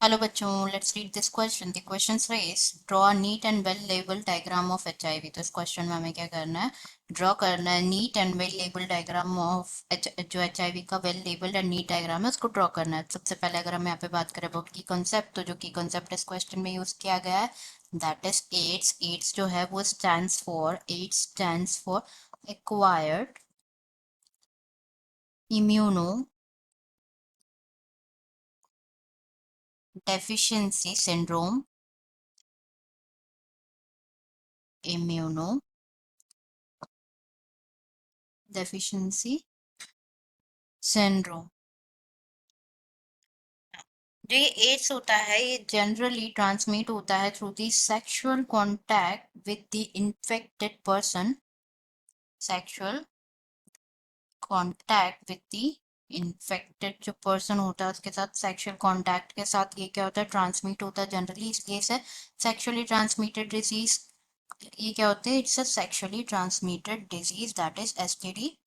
Hello बच्चों, let's read this question. The question says draw a neat and well labeled diagram of HIV. तो इस question में हमें क्या करना है, ड्रॉ करना है neat and well labelled diagram of जो HIV का well labelled and NEET diagram है उसको ड्रॉ करना है. सबसे पहले अगर हम यहाँ पे बात करें अबाउट की कॉन्सेप्ट, तो जो की कॉन्सेप्ट इस क्वेश्चन में यूज किया गया है दैट इज एड्स. एड्स जो है वो stands for acquired immuno deficiency syndrome. Immuno deficiency syndrome. जो ये एड्स होता है ये जनरली ट्रांसमिट होता है through the sexual contact with the infected person. Sexual contact with the infected जो पर्सन होता है उसके साथ सेक्सुअल कांटेक्ट के साथ ये क्या होता है, ट्रांसमिट होता है जनरली, इसलिए इसे सेक्सुअली ट्रांसमिटेड डिजीज. ये क्या होते हैं, it's a sexually transmitted disease that is STD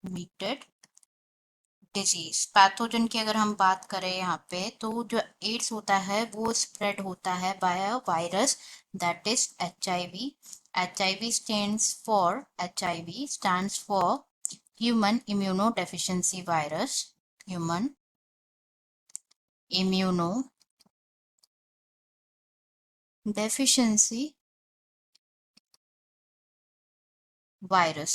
meted disease. Pathogen की अगर हम बात करें यहाँ पे, तो जो एड्स होता है वो स्प्रेड होता है by a virus that is HIV. HIV stands for human immunodeficiency virus. Human immunodeficiency virus.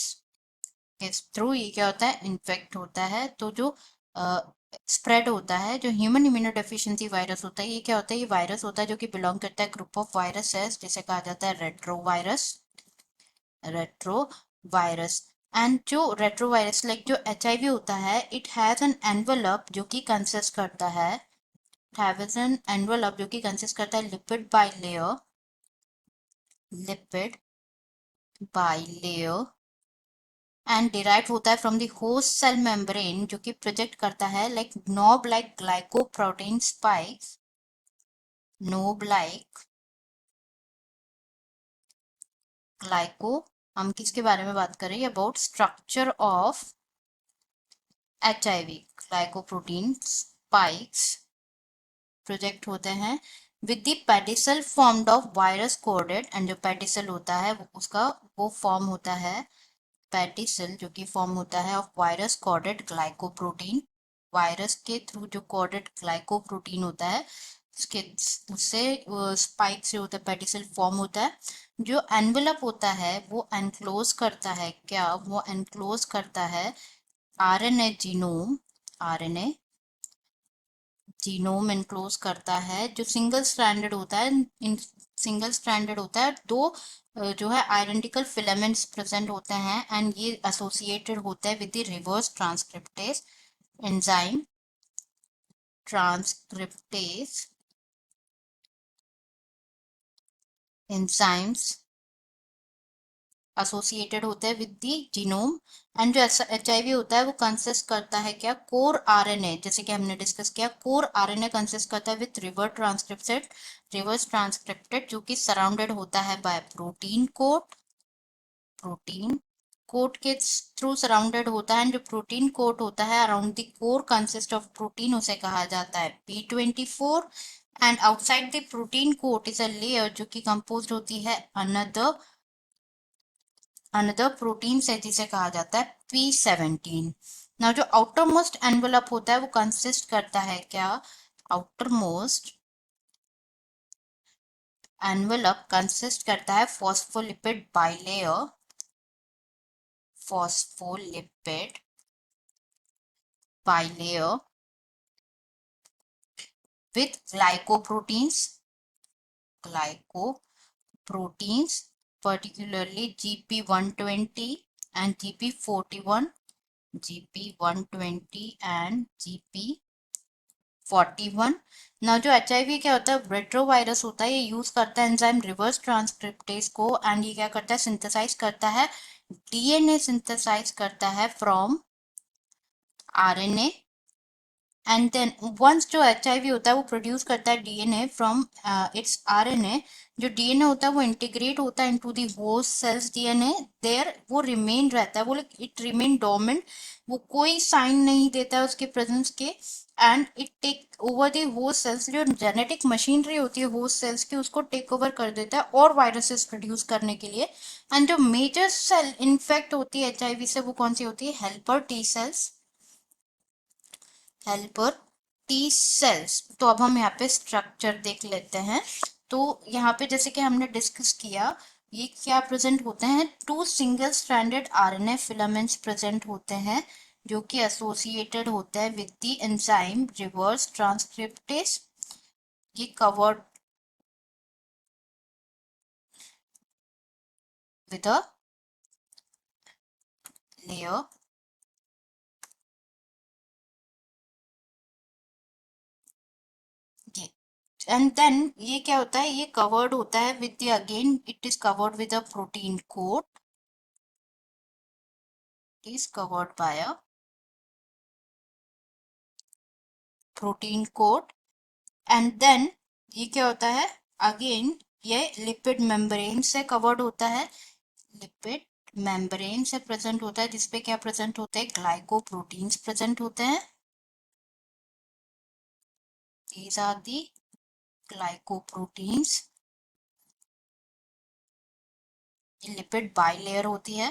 इस थ्रू ये क्या होता है, इन्फेक्ट होता है. तो जो स्प्रेड होता है, जो ह्यूमन इम्यूनोडेफिशिएंसी वायरस होता है, ये क्या होता है, ये वायरस होता है जो कि बिलोंग करता है ग्रुप ऑफ वायरसेस जिसे कहा जाता है रेट्रो वायरस. एंड जो रेट्रो वायरस लाइक जो HIV होता है, इट हैज एन एनवेलप जो कि कंसिस्ट करता है, lipid bilayer and derive होता है from the host cell membrane जो कि प्रोजेक्ट करता है like knob like glycoprotein spikes. Knob like glyco, हम किसके बारे में बात करें, about structure of HIV. Glycoprotein spikes project होते हैं with the pedicel formed of virus coded. And जो पेडिसल होता है उसका वो फॉर्म होता है पेडिसल जो कि फॉर्म होता है of virus coded glycoprotein. Virus के थ्रू जो कोडेड ग्लाइकोप्रोटीन होता है उसके उससे स्पाइक से होता है, पेडिसल फॉर्म होता है. जो एनवेलप होता है वो एनक्लोज करता है, क्या वो एनक्लोज करता है RNA genome. RNA genome enclose करता है जो सिंगल स्ट्रैंडेड होता है. इन सिंगल स्ट्रैंडेड होता है, दो जो है आइडेंटिकल फिलामेंट्स प्रेजेंट होते हैं एंड ये एसोसिएटेड होता है with the reverse transcriptase enzyme. Transcriptase enzymes associated होते हैं विद दी जीनोम. एंड जो HIV होता है वो कंसिस्ट करता है क्या, कोर आरएनए. जैसे कि हमने डिस्कस किया, कोर आरएनए कंसिस्ट करता है विद रिवर्स ट्रांसक्रिप्टेड जो कि सराउंडेड होता है बाय प्रोटीन कोट के थ्रू सराउंडेड होता है. एंड जो प्रोटीन कोट होता है around the core consist of protein उसे कहा जाता है P24. And outside the protein coat is a layer जो कि कंपोज होती है अनदर प्रोटीन से जिसे कहा जाता है P17. ना जो आउटर मोस्ट एनवेलप होता है वो कंसिस्ट करता है क्या, आउटर मोस्ट एनवेलप कंसिस्ट करता है phospholipid bilayer with glycoproteins particularly GP120 and GP41, GP120 and GP41. ना जो HIV क्या होता है, रेट्रोवायरस होता है, ये यूज करता है एंजाइम रिवर्स ट्रांसक्रिप्टेज को. एंड ये क्या करता है, सिंथेसाइज करता है DNA, सिंथेसाइज करता है from RNA and then once जो HIV होता है वो प्रोड्यूस करता है डीएनए फ्रॉम इट्स आरएनए। जो डीएनए होता है वो इंटीग्रेट होता है into the host cells DNA, there वो रिमेन रहता है, वो इट रिमेन डोमेंट, वो कोई साइन नहीं देता है उसके प्रेजेंस के। And it take over the host cells, जो जेनेटिक मशीनरी होती है होस्ट सेल्स की उसको टेक ओवर कर देता है और वायरसेस प्रोड्यूस करने के लिए। एंड जो मेजर सेल इन्फेक्ट होती है HIV से वो कौन सी होती है? Helper T cells, helper T cells. तो अब हम यहाँ पे स्ट्रक्चर देख लेते हैं। तो यहाँ पे जैसे कि हमने डिस्कस किया, ये क्या प्रेजेंट होते हैं? Two single stranded RNA filaments present होते हैं जो कि एसोसिएटेड होते हैं with the enzyme reverse transcriptase. ये covered with a layer, and then ये क्या होता है? ये कवर्ड होता है with the, again it is covered with a protein coat, is covered by a protein coat. And then ये क्या होता है? अगेन ये लिपिड मेम्ब्रेन से कवर्ड होता है, लिपिड मेम्ब्रेन से प्रेजेंट होता है, जिसपे क्या प्रेजेंट होते हैं? ग्लाइकोप्रोटीन्स प्रेजेंट होते हैं। these are the glycoproteins. ये लिपिड बाइलेयर होती है।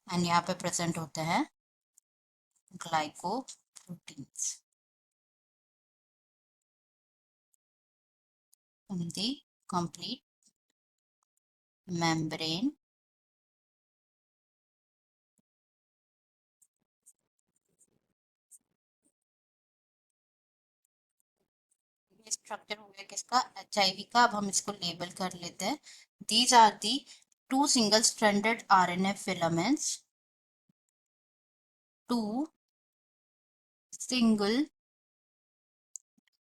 एंड यहाँ पे प्रेजेंट होते हैं glycoproteins in the complete membrane। Structure हो गया किसका? HIV का। अब हम इसको लेबल कर लेते हैं। These are the two single stranded RNA filaments, two single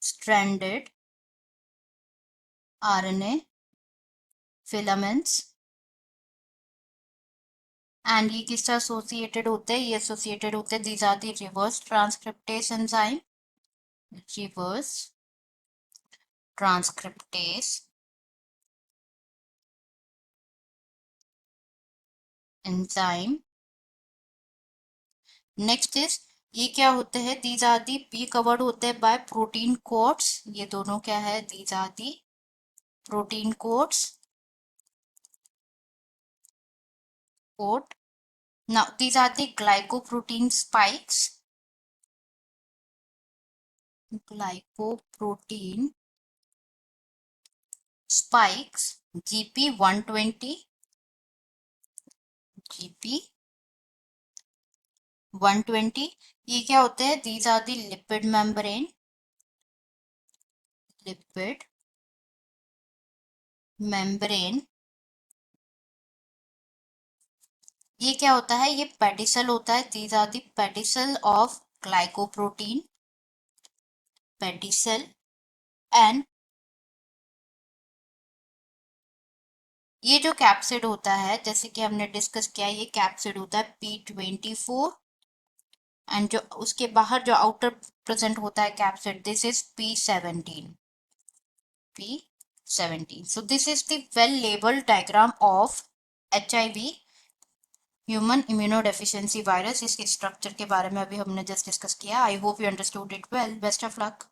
stranded RNA filaments। And ये किससे एसोसिएटेड होते हैं? ये एसोसिएटेड होते हैं, these are the reverse transcriptase enzyme, reverse transcriptase enzyme. Next is, ये क्या होते हैं? दीज आर दी, ये कवर्ड होते हैं बाय प्रोटीन कोड्स। ये दोनों क्या है? These are the protein coats, code. Now these are the glycoprotein spikes, glycoprotein spikes, GP120, GP120। ये क्या होते हैं? These are the lipid membrane, lipid membrane। ये क्या होता है? ये पेडिसल होता है। These are the pedicel of glycoprotein, pedicel। And ये जो कैप्सिड होता है, जैसे कि हमने डिस्कस किया, ये कैप्सिड होता है P24। एंड जो उसके बाहर जो आउटर प्रेजेंट होता है capsid, this is P17, P17। So this is the well labeled diagram of HIV, human immunodeficiency virus. इसके स्ट्रक्चर के बारे में अभी हमने जस्ट डिस्कस किया। I hope you understood it well. Best of luck.